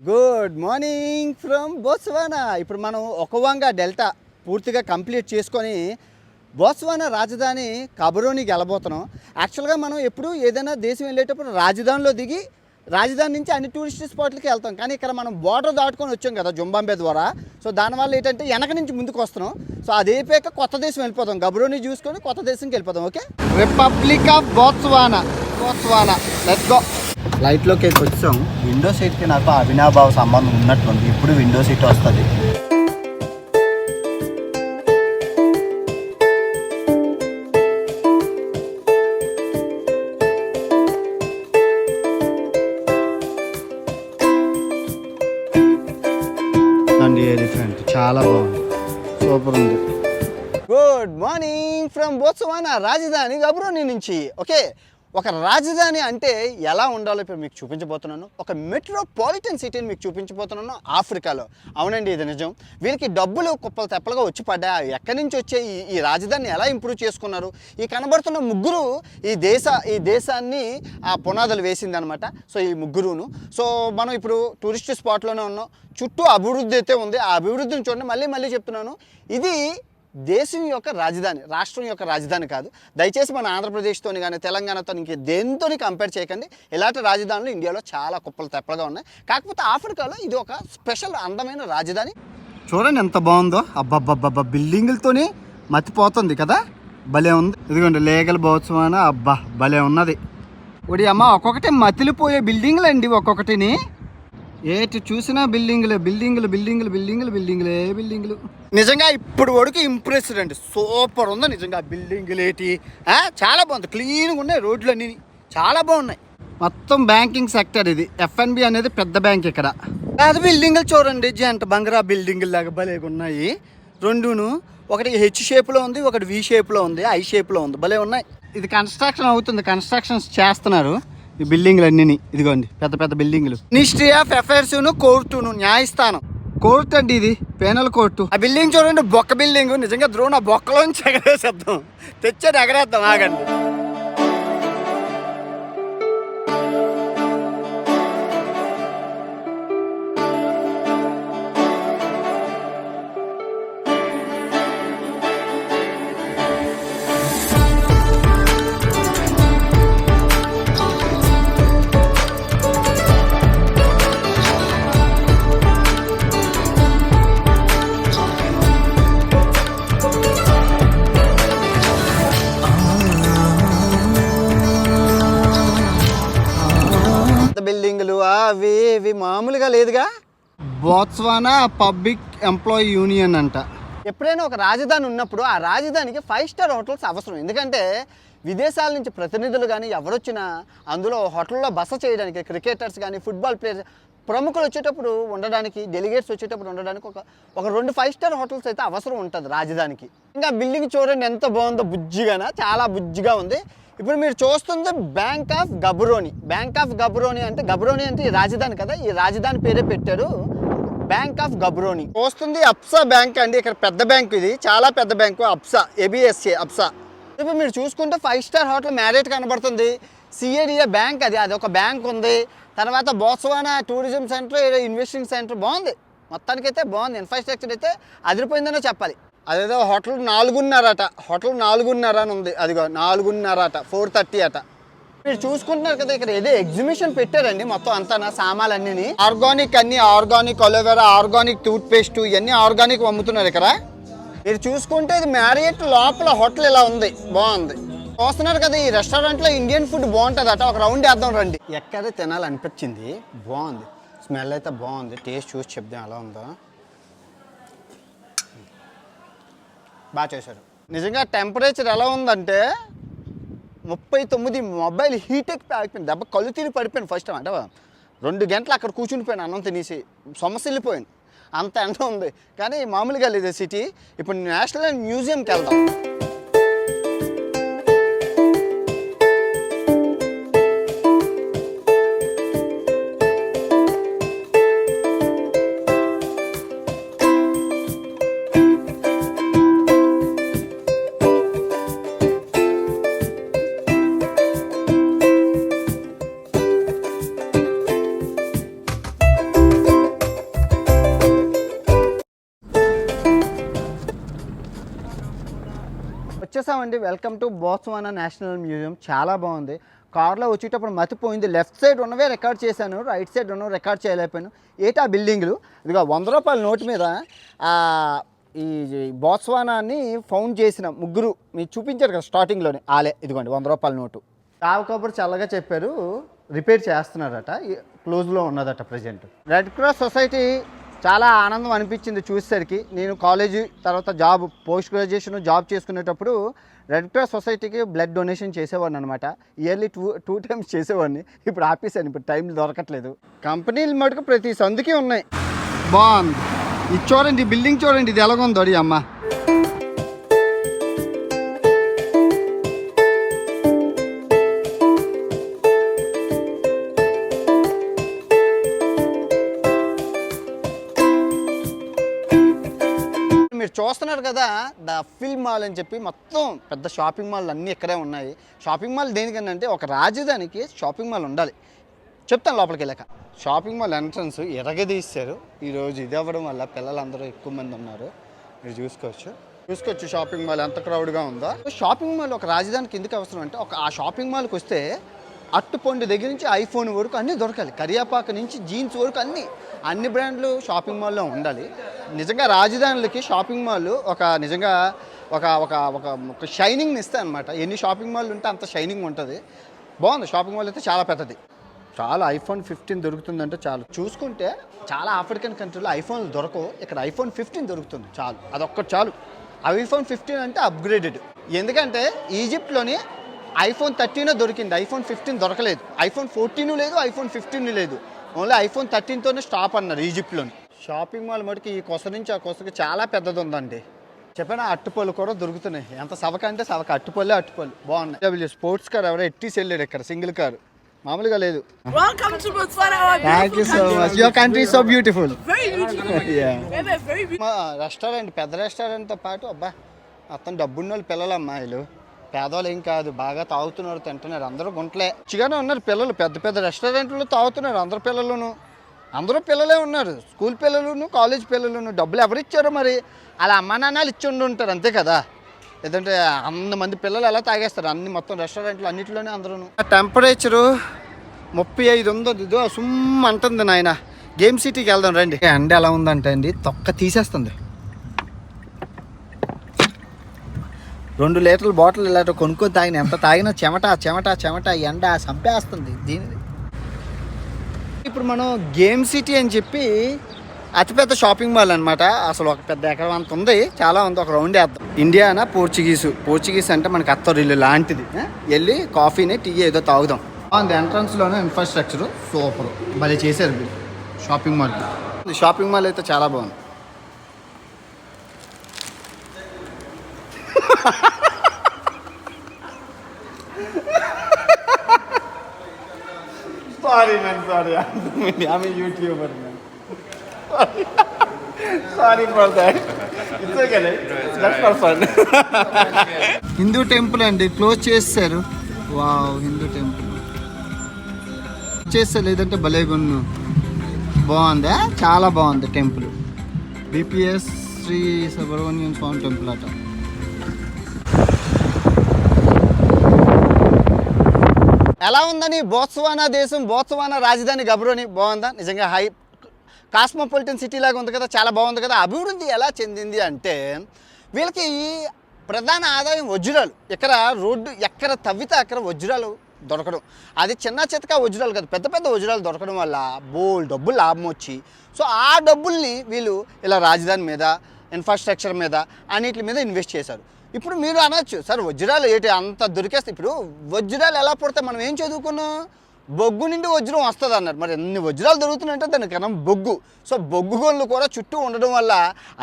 Good morning from Botswana. ఇప్పుడు మనం ఒకవంగా delta పూర్తిగా కంప్లీట్ చేసుకొని బోత్స్వానా రాజధాని గాబోరోనికి వెళ్ళబోతున్నాం. యాక్చువల్గా మనం ఎప్పుడు ఏదైనా దేశం వెళ్ళేటప్పుడు రాజధానిలో దిగి రాజధాని నుంచి అన్ని టూరిస్ట్ స్పాట్లకి వెళ్తాం. కానీ ఇక్కడ మనం బార్డర్ దాటుకొని వచ్చాం కదా జుంబాంబే ద్వారా. సో దానివల్ల ఏంటంటే వెనక నుంచి ముందుకు వస్తున్నాం. సో అది అయిపోయాక కొత్త దేశం వెళ్ళిపోతాం. గాబోరోని చూసుకొని కొత్త దేశంకి వెళ్ళిపోతాం. Okay, Republic of Botswana. Let's go. ఫ్లైట్లోకి వచ్చాం. విండో సీట్కి నాకు అవినాభావ సంబంధం ఉన్నట్లుంది. ఇప్పుడు విండో సీట్ వస్తుంది. ఎలిఫెంట్ చాలా బాగుంది, సూపర్ ఉంది. గుడ్ మార్నింగ్ ఫ్రమ్ బోత్స్వానా, రాజధాని గాబోరోని నుంచి. ఓకే, ఒక రాజధాని అంటే ఎలా ఉండాలో ఇప్పుడు మీకు చూపించబోతున్నాను. ఒక మెట్రోపాలిటన్ సిటీని మీకు చూపించబోతున్నాను ఆఫ్రికాలో. అవునండి, ఇది నిజం. వీళ్ళకి డబ్బులు కుప్పలు తెప్పలుగా వచ్చి పడ్డాయి. ఎక్కడి నుంచి వచ్చే ఈ రాజధానిని ఎలా ఇంప్రూవ్ చేసుకున్నారు? ఈ కనబడుతున్న ముగ్గురు ఈ దేశాన్ని పునాదులు వేసిందనమాట. సో ఈ ముగ్గురును. సో మనం ఇప్పుడు టూరిస్ట్ స్పాట్లోనే ఉన్నాం. చుట్టూ అభివృద్ధి అయితే ఉంది. ఆ అభివృద్ధిని చూడండి. మళ్ళీ చెప్తున్నాను, ఇది దేశం యొక్క రాజధాని, రాష్ట్రం యొక్క రాజధాని కాదు. దయచేసి మన ఆంధ్రప్రదేశ్తోని కానీ తెలంగాణతో ఇంక దేంతో కంపేర్ చేయకండి. ఇలాంటి రాజధానులు ఇండియాలో చాలా కుప్పలు తెప్పలుగా ఉన్నాయి. కాకపోతే ఆఫ్రికాలో ఇది ఒక స్పెషల్ అందమైన రాజధాని. చూడండి ఎంత బాగుందో. అబ్బబ్బబ్బబ్బా, బిల్డింగులతోని మతిపోతుంది కదా, భలే ఉంది. ఇదిగోండి లీగల్ బోత్స్వానా. అబ్బా భలే ఉన్నది. ఒడి అమ్మ, ఒక్కొక్కటి మతిలిపోయే బిల్డింగులు అండి. ఒక్కొక్కటిని ఏటి చూసినా బిల్డింగులే. నిజంగా ఇప్పుడు వరకు ఇంప్రెస్డ్ అండి. సూపర్ ఉంది నిజంగా. బిల్డింగులు ఏంటి చాలా బాగుంది. క్లీన్గా ఉన్నాయి రోడ్లు అన్నీ, చాలా బాగున్నాయి. మొత్తం బ్యాంకింగ్ సెక్టర్ ఇది. ఎఫ్ఎన్బి అనేది పెద్ద బ్యాంక్ ఇక్కడ. అది బిల్డింగులు చూడండి, జంట బంగ్రా బిల్డింగులు లాగా భలేగా ఉన్నాయి రెండును. ఒకటి హెచ్ షేప్లో ఉంది, ఒకటి వి షేప్లో ఉంది, ఐ షేప్లో ఉంది. భలే ఉన్నాయి. ఇది కన్స్ట్రక్షన్ అవుతుంది, కన్స్ట్రక్షన్స్ చేస్తున్నారు ఈ బిల్డింగ్లు అన్నీ. ఇదిగోండి పెద్ద పెద్ద బిల్డింగ్లు. మినిస్ట్రీ ఆఫ్ అఫైర్స్ కోర్టును, న్యాయస్థానం. కోర్టు అండి ఇది, పెనల్ కోర్టు. ఆ బిల్డింగ్ చూడండి, బొక్క బిల్డింగ్. నిజంగా ద్రోణ బొక్కలోంచి ఎగరేసేద్దాం, తెచ్చేది ఎగరేద్దాం. ఆగండి. బిల్డింగులు అవి ఇవి మామూలుగా లేదుగా. బోత్స్వానా పబ్లిక్ ఎంప్లాయీ యూనియన్ అంట. ఎప్పుడైనా ఒక రాజధాని ఉన్నప్పుడు ఆ రాజధానికి 5 స్టార్ హోటల్స్ అవసరం. ఎందుకంటే విదేశాల నుంచి ప్రతినిధులు కానీ ఎవరొచ్చినా అందులో హోటల్లో బస చేయడానికి, క్రికెటర్స్ కానీ ఫుట్బాల్ ప్లేయర్స్ ప్రముఖులు వచ్చేటప్పుడు ఉండడానికి, డెలిగేట్స్ వచ్చేటప్పుడు ఉండడానికి ఒక 2 5 స్టార్ హోటల్స్ అయితే అవసరం ఉంటుంది రాజధానికి. ఇంకా బిల్డింగ్ చూడండి ఎంత బాగుందో, బుజ్జిగానా, చాలా బుజ్జిగా ఉంది. ఇప్పుడు మీరు చూస్తుంది బ్యాంక్ ఆఫ్ గాబోరోని. బ్యాంక్ ఆఫ్ గాబోరోని అంటే, గాబోరోని అంటే ఈ రాజధాని కదా, ఈ రాజధాని పేరే పెట్టారు బ్యాంక్ ఆఫ్ గాబోరోని. చూస్తుంది అప్సా బ్యాంక్ అండి. ఇక్కడ పెద్ద బ్యాంకు, ఇది చాలా పెద్ద బ్యాంకు. అప్సా, ఏబిఎస్ఏ అప్సా. ఇప్పుడు మీరు చూసుకుంటే 5 స్టార్ హోటల్ మ్యారేట్ కనబడుతుంది. సిఏడిఏ బ్యాంక్, అది ఒక బ్యాంక్ ఉంది. తర్వాత Botswana tourism centre, investing centre. బాగుంది, మొత్తానికైతే బాగుంది. ఇన్ఫ్రాస్ట్రక్చర్ అయితే అదిరిపోయిందనే చెప్పాలి. అదేదో హోటల్ 4:30 అట. హోటల్ 4:30 అని ఉంది. అదిగో 4:30 అట, 4:30 అట. మీరు చూసుకుంటున్నారు కదా, ఇక్కడ ఏదో ఎగ్జిబిషన్ పెట్టారండి. మొత్తం అంతా సామాన్లన్నీ ఆర్గానిక్, అన్ని organic aloe vera, organic toothpaste, ఇవన్నీ ఆర్గానిక్ అమ్ముతున్నారు ఇక్కడ. మీరు చూసుకుంటే ఇది మ్యారియట్ లోపల హోటల్ ఇలా ఉంది, బాగుంది. చూస్తున్నారు కదా, ఈ రెస్టారెంట్లో ఇండియన్ ఫుడ్ బాగుంటుంది అట. ఒక రౌండ్ వేద్దాం రండి. ఎక్కడ తినాలనిపించింది, బాగుంది. స్మెల్ అయితే బాగుంది. టేస్ట్ చూసి చెప్దాం ఎలా ఉందో. బాగా చేశారు. నిజంగా టెంపరేచర్ ఎలా ఉందంటే 39. మొబైల్ హీట్ ఎక్కి ఆగిపోయింది. దెబ్బ కళ్ళు తిరిగి పడిపోయింది. ఫస్ట్ అంటే 2 గంటలు అక్కడ కూర్చునిపోయాను అన్నం తినేసి. సమస్య వెళ్ళిపోయింది, అంత ఎండ ఉంది. కానీ మామూలుగా లేదు సిటీ. ఇప్పుడు నేషనల్ మ్యూజియంకి వెళ్దాం. వచ్చేసామండి. Welcome to Botswana national museum. చాలా బాగుంది. కార్లో వచ్చేటప్పుడు మతిపోయింది. లెఫ్ట్ సైడ్ ఉన్నవే రికార్డ్ చేశాను, రైట్ సైడ్ ఉన్నవి రికార్డ్ చేయలేకపోయాను. ఏటా బిల్డింగ్లు ఇదిగో 100 రూపాయల నోటు మీద ఈ బోత్స్వానాని ఫౌండ్ చేసిన ముగ్గురు మీకు చూపించారు కదా స్టార్టింగ్లోనే, ఆలే ఇదిగోండి 100 రూపాయల నోటు. కబురు చల్లగా చెప్పారు, రిపేర్ చేస్తున్నారట, క్లోజ్లో ఉన్నదట ప్రజెంట్. రెడ్ క్రాస్ సొసైటీ చాలా ఆనందం అనిపించింది చూసేసరికి. నేను కాలేజీ తర్వాత జాబ్, పోస్ట్ గ్రాడ్యుయేషన్ జాబ్ చేసుకునేటప్పుడు రెడ్ క్రాస్ సొసైటీకి బ్లడ్ డొనేషన్ చేసేవాడిని అనమాట. ఇయర్లీ టూ టైమ్స్ చేసేవాడిని. ఇప్పుడు ఆపేసాను, ఇప్పుడు టైం దొరకట్లేదు. కంపెనీలు మటుకు ప్రతి సందుకి ఉన్నాయి. బాగుంది. ఇది చూడండి, బిల్డింగ్ చూడండి, ఇది ఎలాగుందో అడి అమ్మ. మీరు చూస్తున్నారు కదా ద ఫిల్మ్ మాల్ అని చెప్పి, మొత్తం పెద్ద షాపింగ్ మాల్ అన్నీ ఇక్కడే ఉన్నాయి. షాపింగ్ మాల్ దేనికన్నా అంటే ఒక రాజధానికి షాపింగ్ మాల్ ఉండాలి. చెప్తాను లోపలికి వెళ్ళాక. షాపింగ్ మాల్ ఎంట్రన్స్ ఎరగదీశారు ఈరోజు. ఇది అవ్వడం వల్ల పిల్లలందరూ ఎక్కువ మంది ఉన్నారు. మీరు చూసుకోవచ్చు షాపింగ్ మాల్ ఎంత క్రౌడ్గా ఉందో. షాపింగ్ మాల్ ఒక రాజధానికి ఎందుకు అవసరం అంటే, ఆ షాపింగ్ మాల్కి వస్తే అట్టుపండు దగ్గర నుంచి ఐఫోన్ వరకు అన్నీ దొరకాలి. కరియాపాక నుంచి జీన్స్ వరకు అన్ని బ్రాండ్లు షాపింగ్ మాల్లో ఉండాలి. నిజంగా రాజధానులకి షాపింగ్ మాల్ నిజంగా ఒక షైనింగ్ని ఇస్తాయి అనమాట. ఎన్ని షాపింగ్ మాల్ ఉంటే అంత షైనింగ్ ఉంటుంది. బాగుంది. షాపింగ్ మాల్ అయితే చాలా పెద్దది. చాలా ఐఫోన్ 15 దొరుకుతుందంటే చాలు. చూసుకుంటే చాలా ఆఫ్రికన్ కంట్రీలో ఐఫోన్లు దొరకవు, ఇక్కడ ఐఫోన్ 15 దొరుకుతుంది. చాలు, అదొక్కటి చాలు. ఐఫోన్ 15 అంటే అప్గ్రేడెడ్. ఎందుకంటే ఈజిప్ట్లోని ఐఫోన్ 13 దొరికింది, ఐఫోన్ 15 దొరకలేదు. ఐఫోన్ 14 లేదు, ఐఫోన్ 15 లేదు. ఓన్లీ ఐఫోన్ 13తోనే స్టాప్ అన్నారు ఈజిప్ట్లోని. షాపింగ్ మాల్ మటుకు ఈ కొస నుంచి ఆ కొసకి చాలా పెద్దది ఉందండి. చెప్పిన అట్టుపళ్ళు కూడా దొరుకుతున్నాయి. ఎంత సవక అంటే సవక, అట్టుపళ్ళు బాగున్నాయి. స్పోర్ట్స్ కార్ ఎవరో ఎట్టీసి వెళ్ళాడు ఇక్కడ, సింగిల్ కారు, మామూలుగా లేదు. Welcome to Botswana. Thank you so much. Your country is so beautiful. Very beautiful. Yeah. Very beautiful. మా రెస్టారెంట్, పెద్ద రెస్టారెంట్తో పాటు అబ్బా అతను డబ్బున్న వాళ్ళు పిల్లలు, అమ్మాయిలు, పేదవాళ్ళు ఏం కాదు, బాగా తాగుతున్నారు, తింటున్నారు. అందరూ గుంటలే చిగానే ఉన్నారు పిల్లలు. పెద్ద పెద్ద రెస్టారెంట్లో తాగుతున్నారు అందరు పిల్లలును. అందరూ పిల్లలే ఉన్నారు, స్కూల్ పిల్లలును, కాలేజ్ పిల్లలును. డబ్బులు ఎవరు ఇచ్చారో మరి, అలా అమ్మా నాన్నలు ఇచ్చి ఉంటారు అంతే కదా. లేదంటే మంది పిల్లలు ఎలా తాగేస్తారు అన్ని, మొత్తం రెస్టారెంట్లు అన్నింటిలోనే అందరూ. టెంపరేచరు 35 ఉందో, ఇదో సుమ్ అంటుంది నాయన. గేమ్ సిటీకి వెళ్దాం రండి. ఎండ ఎలా ఉందంటే అండి, తొక్క తీసేస్తుంది. 2 లీటర్ల బాటిల్ ఇలా కొనుక్కొని తాగిన, ఎంత తాగినా చెమట ఎండ చంపేస్తుంది దీని. ఇప్పుడు మనం గేమ్ సిటీ అని చెప్పి అతిపెద్ద షాపింగ్ మాల్ అనమాట. అసలు ఒక పెద్ద ఎకరం అంత ఉంది, చాలా ఉంది. ఒక రౌండ్ వేద్దాం. ఇండియానా పోర్చుగీస్ అంటే మనకి అత్తరిల్లు లాంటిది. వెళ్ళి కాఫీని, టీ ఏదో తాగుదాం. బాగుంది. ఎంట్రన్స్లోనే ఇన్ఫ్రాస్ట్రక్చర్ సూపర్, భలే చేశారు షాపింగ్ మాల్. షాపింగ్ మాల్ అయితే చాలా బాగుంది. Sorry I'm a YouTuber man. Sorry for that. It's okay, that's for fun. Hindu temple అండి, క్లోజ్ చేస్తారు. వావ్, హిందూ టెంపుల్ చేస్తారు, లేదంటే భలేగున్ను. బాగుందా, చాలా బాగుంది టెంపుల్. బీపీఎస్ శ్రీ సుబ్రహ్మణ్యం స్వామి టెంపుల్ అట. ఎలా ఉందని బోత్స్వానా దేశం, బోత్స్వానా రాజధాని గాబోరోనే. బాగుందా? నిజంగా కాస్మోపాలిటన్ సిటీ లాగా ఉంది కదా, చాలా బాగుంది కదా. అభివృద్ధి ఎలా చెందింది అంటే, వీళ్ళకి ప్రధాన ఆదాయం వజ్రాలు. ఇక్కడ రోడ్డు ఎక్కడ తవ్వితే అక్కడ వజ్రాలు దొరకడం. అది చిన్న చితక వజ్రాలు కాదు, పెద్ద పెద్ద వజ్రాలు దొరకడం వల్ల డబ్బులు లాభం వచ్చి, సో ఆ డబ్బుల్ని వీళ్ళు ఇలా రాజధాని మీద, ఇన్ఫ్రాస్ట్రక్చర్ మీద, అన్నిటి మీద ఇన్వెస్ట్ చేశారు. ఇప్పుడు మీరు అనొచ్చు, సార్ వజ్రాలు ఏంటి అంత దొరికేస్తే. ఇప్పుడు వజ్రాలు ఎలా పుడితే మనం ఏం చదువుకున్నాం, బొగ్గు నుండి వజ్రం వస్తుంది అన్నారు. మరి ఎన్ని వజ్రాలు దొరుకుతున్నాయంటే దానికి కన్నా బొగ్గు. సో బొగ్గు గోళ్ళు కూడా చుట్టూ ఉండడం వల్ల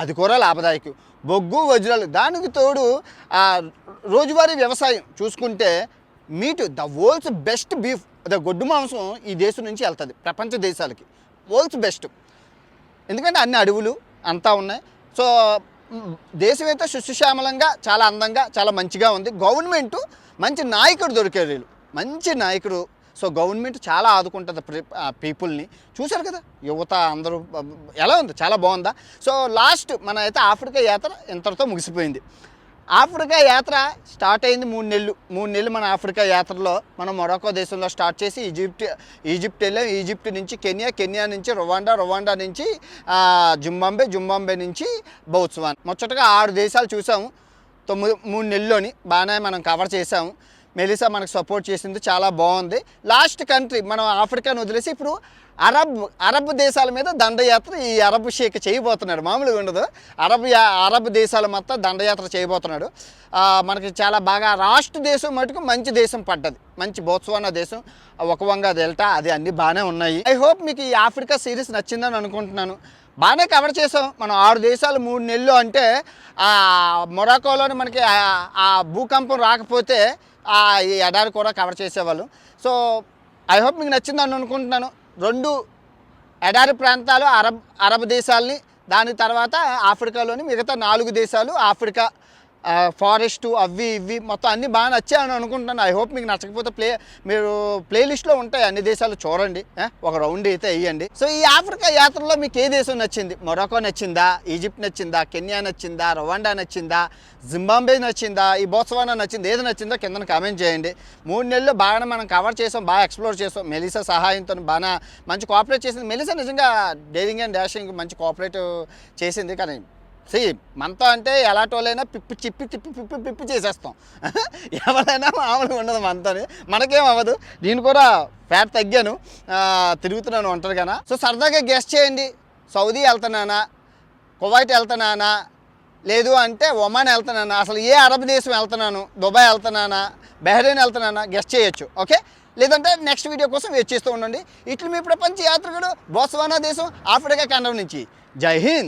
అది కూడా లాభదాయకం. బొగ్గు, వజ్రాలు, దానికి తోడు రోజువారీ వ్యవసాయం చూసుకుంటే meet, the world's best beef, అదే గొడ్డు మాంసం ఈ దేశం నుంచి వెళ్తుంది ప్రపంచ దేశాలకి. వరల్డ్స్ బెస్ట్, ఎందుకంటే అన్ని అడవులు అంతా ఉన్నాయి. సో దేశం అయితే సుశ్యామలంగా, చాలా అందంగా, చాలా మంచిగా ఉంది. గవర్నమెంటు మంచి నాయకుడు దొరికారు వీళ్ళు, మంచి నాయకుడు. సో గవర్నమెంట్ చాలా ఆదుకుంటుంది పీపుల్ని. చూశారు కదా యువత అందరూ ఎలా ఉంది, చాలా బాగుందా. సో లాస్ట్ మన అయితే ఆఫ్రికా యాత్ర ఇంతటితో ముగిసిపోయింది. ఆఫ్రికా యాత్ర స్టార్ట్ అయింది 3 నెలలు మన ఆఫ్రికా యాత్రలో మనం మొరాకో దేశంలో స్టార్ట్ చేసి ఈజిప్ట్ వెళ్ళాం. ఈజిప్ట్ నుంచి కెన్యా నుంచి రవాండా నుంచి జింబాబ్వే నుంచి బోత్స్వానా. ముచ్చటగా 6 దేశాలు చూసాము 3 నెలల్లోని. బాగానే మనం కవర్ చేసాము. మెలిసా మనకు సపోర్ట్ చేసింది, చాలా బాగుంది. లాస్ట్ కంట్రీ మనం ఆఫ్రికాను వదిలేసి ఇప్పుడు అరబ్ దేశాల మీద దండయాత్ర ఈ అరబ్ షేక్ చేయబోతున్నాడు. మామూలుగా ఉండదు. అరబ్ దేశాల మొత్తం దండయాత్ర చేయబోతున్నాడు. మనకి చాలా బాగా రాష్ట్ర దేశం మటుకు మంచి దేశం పడ్డది. మంచి బోత్స్వానా దేశం, ఒకవంగా డెల్టా, అది అన్నీ బాగానే ఉన్నాయి. ఐ హోప్ మీకు ఈ ఆఫ్రికా సిరీస్ నచ్చిందని అనుకుంటున్నాను. బాగానే కవర్ చేసాం మనం 6 దేశాలు 3 నెలలు. అంటే మొరాకోలోని మనకి ఆ భూకంపం రాకపోతే ఈ ఎడారి కూడా కవర్ చేసేవాళ్ళు. సో ఐ హోప్ మీకు నచ్చిందని అనుకుంటున్నాను. 2 ఎడారి ప్రాంతాలు అరబ్ దేశాలని, దాని తర్వాత ఆఫ్రికాలోని మిగతా 4 దేశాలు ఆఫ్రికా ఫారెస్టు అవి ఇవి మొత్తం అన్నీ బాగా నచ్చాయని అనుకుంటున్నాను. ఐ హోప్ మీకు నచ్చకపోతే మీరు ప్లేలిస్ట్లో ఉంటాయి, అన్ని దేశాలు చూడండి, ఒక రౌండ్ అయితే వేయండి. సో ఈ ఆఫ్రికా యాత్రలో మీకు ఏ దేశం నచ్చింది? మొరాకో నచ్చిందా, ఈజిప్ట్ నచ్చిందా, కెన్యా నచ్చిందా, రవాండా నచ్చిందా, జింబాబ్వే నచ్చిందా, ఈ బోత్స్వానా నచ్చింది? ఏది నచ్చిందో కింద కామెంట్ చేయండి. 3 నెలలు బాగానే మనం కవర్ చేసాం, బాగా ఎక్స్ప్లోర్ చేసాం. మెలిసా సహాయంతో బాగా మంచి కోఆపరేట్ చేసింది. మెలిసా నిజంగా డేరింగ్ అండ్ డాషింగ్ మంచి కోఆపరేట్ చేసింది. కానీ మనతో అంటే ఎలాంటోళ్ళైనా పిప్పి చేసేస్తాం. ఎవరైనా మామూలుగా ఉండదు మనతో, మనకేం అవ్వదు. నేను కూడా ఫ్యాట్ తగ్గాను, తిరుగుతున్నాను ఒంటరిగానా. సో సరదాగా గెస్ట్ చేయండి. సౌదీ వెళ్తున్నానా, కువైట్ వెళ్తున్నానా, లేదు అంటే ఒమాన్ వెళ్తున్నానా, అసలు ఏ అరబ్ దేశం వెళ్తున్నాను, దుబాయ్ వెళ్తున్నానా, బహ్రెయిన్ వెళ్తున్నానా, గెస్ట్ చేయొచ్చు. ఓకే, లేదంటే నెక్స్ట్ వీడియో కోసం వెయిట్ చేస్తూ ఉండండి. ఇట్లు మీ ప్రపంచ యాత్రికుడు బోత్స్వానా దేశం, ఆఫ్రికా ఖండం నుంచి. జై హింద్.